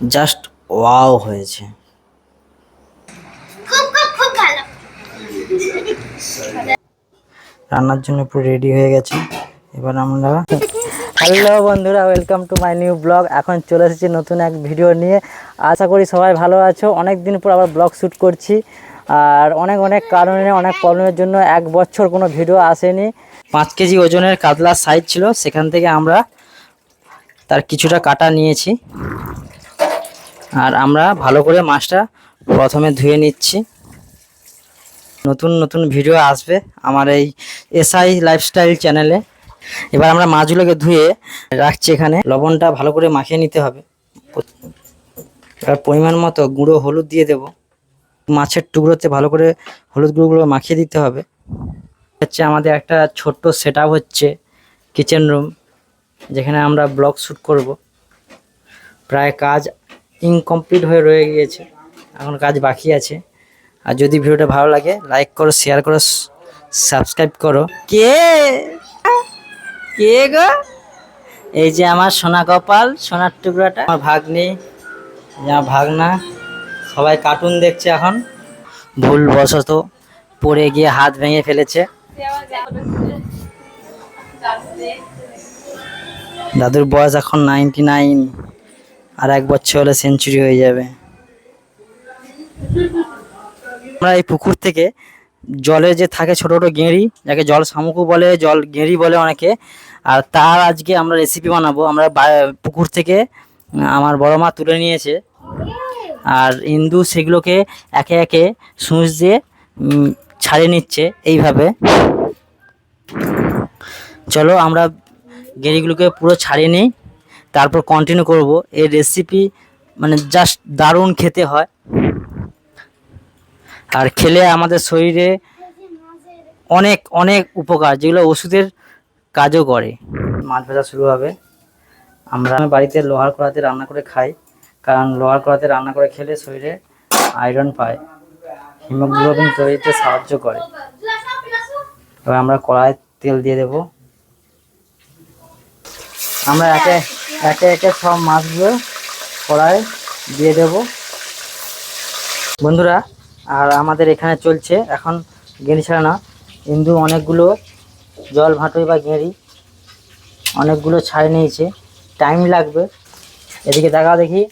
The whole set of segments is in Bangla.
জাস্ট ওয়াও হয়েছে। রান্নার জন্য পুরো রেডি হয়ে গেছে। এবার আমরা হ্যালো বন্ধুরা, welcome to my new blog. এখন চলে এসেছি নতুন এক ভিডিও নিয়ে। আশা করি সবাই ভালো আছো। অনেক দিন পর আবার ব্লগ শ্যুট করছি, আর অনেক অনেক কারণে, অনেক প্রবলেমের জন্য 1 বছর কোনো ভিডিও আসেনি। 5 কেজি ওজনের কাতলার সাইজ ছিল, সেখান থেকে আমরা তার কিছুটা কাটা নিয়েছি। আর আমরা ভালো করে মাছটা প্রথমে ধুয়ে নিচ্ছি। নতুন নতুন ভিডিও আসবে আমার এই এসআই লাইফস্টাইল চ্যানেলে। এবার আমরা মাছগুলোকে ধুয়ে রাখছি এখানে। লবণটা ভালো করে মাখিয়ে নিতে হবে। এবার পরিমাণ মতো গুঁড়ো হলুদ দিয়ে দেব। মাছের টুকরোতে ভালো করে হলুদ গুঁড়োগুলো মাখিয়ে দিতে হবে। হচ্ছে আমাদের একটা ছোট্ট সেটআপ হচ্ছে কিচেন রুম, যেখানে আমরা ব্লগ শ্যুট করব। প্রায় কাজ ইনকমপ্লিট হয়ে রয়ে গিয়েছে, এখন কাজ বাকি আছে। আর যদি ভিডিওটা ভালো লাগে লাইক করো, শেয়ার করো, সাবস্ক্রাইব করো। কে কে গো? এই যে আমার সোনা কপাল, সোনার টুকরাটা, আমার ভাগ্নি, আমার ভাগনা, সবাই কার্টুন দেখছে এখন। ভুলবশত পড়ে গিয়ে হাত ভেঙে ফেলেছে। দাদুর বয়স এখন 99, আর 1 বছর হলে সেঞ্চুরি হয়ে যাবে। আমরা এই পুকুর থেকে জলে যে থাকে ছোট ছোট গেঁড়ি, যাকে জল শামুকও বলে, জল গেঁড়ি বলে অনেকে, আর তার আজকে আমরা রেসিপি বানাবো। আমরা পুকুর থেকে আমার বড় মা তুলে নিয়েছে, আর ইন্দু সেগুলোকে একে একে সূঁচ দিয়ে ছাড়িয়ে নিচ্ছে এইভাবে। চলো আমরা গেঁড়িগুলোকে পুরো ছাড়িয়ে নিই, তারপর কন্টিনিউ করব। এই রেসিপি মানে জাস্ট দারুণ খেতে হয়, আর খেলে আমাদের শরীরে অনেক অনেক উপকার, যেগুলো ওষুধের কাজও করে। মাছ ভাজা শুরু হবে। আমরা বাড়িতে লোহার কড়াতে রান্না করে খাই, কারণ লোহার কড়াতে রান্না করে খেলে শরীরে আয়রন পায়, হিমোগ্লোবিন তৈরিতে সাহায্য করে। এবার আমরা কড়াই তেল দিয়ে দেব। আমরা একে একে একে সব মাছগুলো কড়াই দিয়ে দেব বন্ধুরা। আর আমাদের এখানে চলছে এখন গেঁড়ি ছাড়ানো। ইন্দু অনেকগুলো জল ভাঁটুই বা গেঁড়ি অনেকগুলো ছাড়িয়ে নিয়েছে, টাইম লাগবে। এদিকে দেখা দেখি।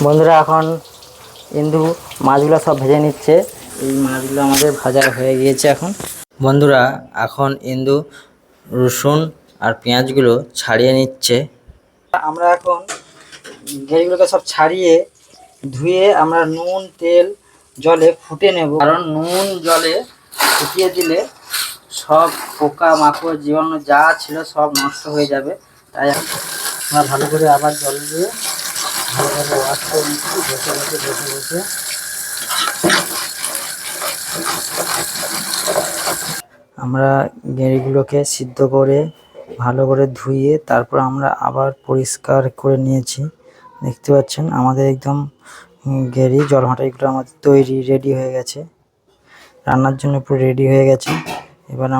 বন্ধুরা এখন ইন্দু মাছগুলো সব ভেজে নিচ্ছে। এই মাছগুলো আমাদের ভাজা হয়ে গিয়েছে এখন। বন্ধুরা এখন ইন্দু রসুন আর পেঁয়াজগুলো ছাড়িয়ে নিচ্ছে। আমরা এখন গেঁড়িগুলোকে সব ছাড়িয়ে ধুয়ে আমরা নুন তেল জলে ফুটে নেব, কারণ নুন জলে ফুটিয়ে দিলে সব পোকা মাকড় জীবাণু যা ছিল সব নষ্ট হয়ে যাবে। তাই আমরা ভালো করে আবার জল দিয়ে ভালোভাবে ওয়াশ করে নিচ্ছি, বসে বসে বসে বসে। আমরা গেঁড়িগুলোকে সিদ্ধ করে ভালো করে ধুয়ে তারপর আমরা আবার পরিষ্কার করে নিয়েছি। দেখতে পাচ্ছেন আমাদের একদম গেঁড়ি জলঘাঁটাইগুলো আমাদের তৈরি রেডি হয়ে গেছে, রান্নার জন্য পুরো রেডি হয়ে গেছে। এবার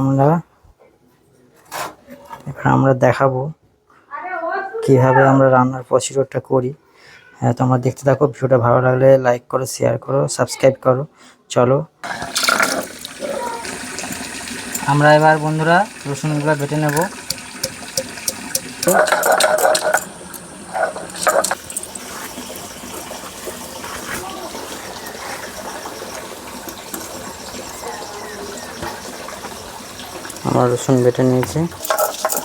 আমরা দেখাবো কিভাবে আমরা রান্নার প্রসিডিউরটা করি। হ্যাঁ, তোমরা দেখতে থাকো। ভিডিওটা ভালো লাগলে লাইক করো, শেয়ার করো, সাবস্ক্রাইব করো। চলো আমরা এবার বন্ধুরা রসুনগুলো বেটে নেব। আমরা রসুন বেটে নিয়েছি,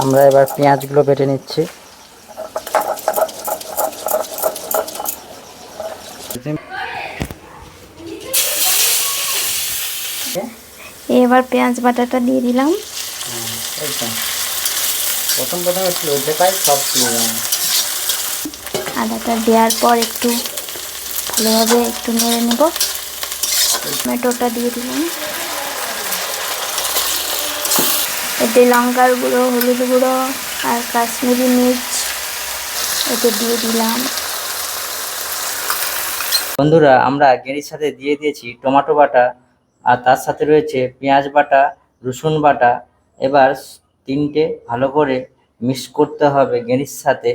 আমরা এবার পেঁয়াজগুলো বেটে নিচ্ছি। এবার পেঁয়াজ বাটাটা দিয়ে দিলাম। প্রথম একটু লজ্জা পাই, সব আদাটা দেওয়ার পর একটু ভালোভাবে একটু নেড়ে নেব। টমেটোটা দিয়ে দিলাম, এতে লঙ্কার গুঁড়ো, হলুদ গুঁড়ো আর কাশ্মীরি মির্চ এতে দিয়ে দিলাম। বন্ধুরা আমরা গেঁড়ির সাথে দিয়ে দিয়েছি টমেটো বাটা, আর তার সাথে রয়েছে পেঁয়াজ বাটা, রসুন বাটা। এবার তিনটে ভালো করে মিক্স করতে হবে গেঁড়ির সাথে।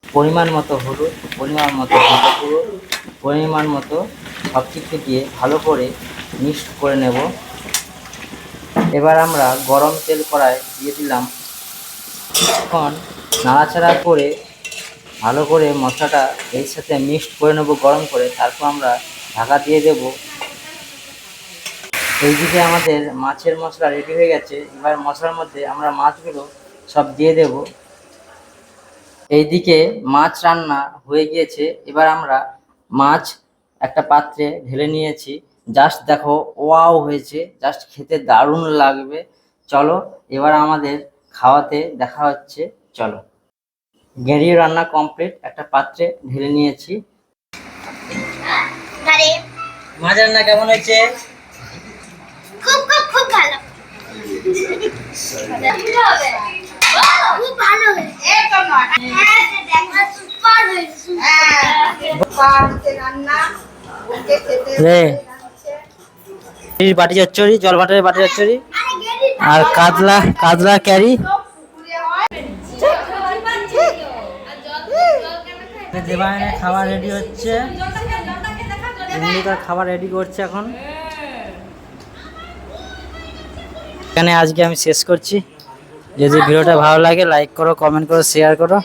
পরিমাণ মতো হলুদ, পরিমাণ মতো জিরে গুঁড়ো, পরিমাণ মতো সব কিছু দিয়ে ভালো করে মিক্স করে নেব। এবার আমরা গরম তেল কড়ায় দিয়ে দিলাম। এখন নাড়াচাড়া করে ভালো করে মশলাটা এর সাথে মিক্সড করে নেব গরম করে। তারপর আমরা ঢাকা দিয়ে দেব। এইদিকে আমাদের মাছের মশলা রেডি হয়ে গেছে। এবার মশলার মধ্যে আমরা মাছগুলো সব দিয়ে দেব। এইদিকে মাছ রান্না হয়ে গিয়েছে। এবার আমরা মাছ একটা পাত্রে ঢেলে নিয়েছি। জাস্ট দেখো, ওয়াও হয়েছে, জাস্ট খেতে দারুণ লাগবে। চলো এবার আমাদের খাওয়াতে দেখা হচ্ছে। চলো, গেঁড়ি রান্না কমপ্লিট, একটা পাত্রে ঢেলে নিয়েছি। মাছ রান্না কেমন হয়েছে? খুব খুব খুব ভালো, খুব ভালো হয়েছে। বাটি চচ্চড়ি, জল ভাটারের বাটি চচ্চড়ি, আর কাতলা কাতলা ক্যারি। দেবায়নের খাবার রেডি হচ্ছে। তার খাবার রেডি করছে এখন। এখানে আজকে আমি শেষ করছি। যদি ভিডিওটা ভালো লাগে লাইক করো, কমেন্ট করো, শেয়ার করো।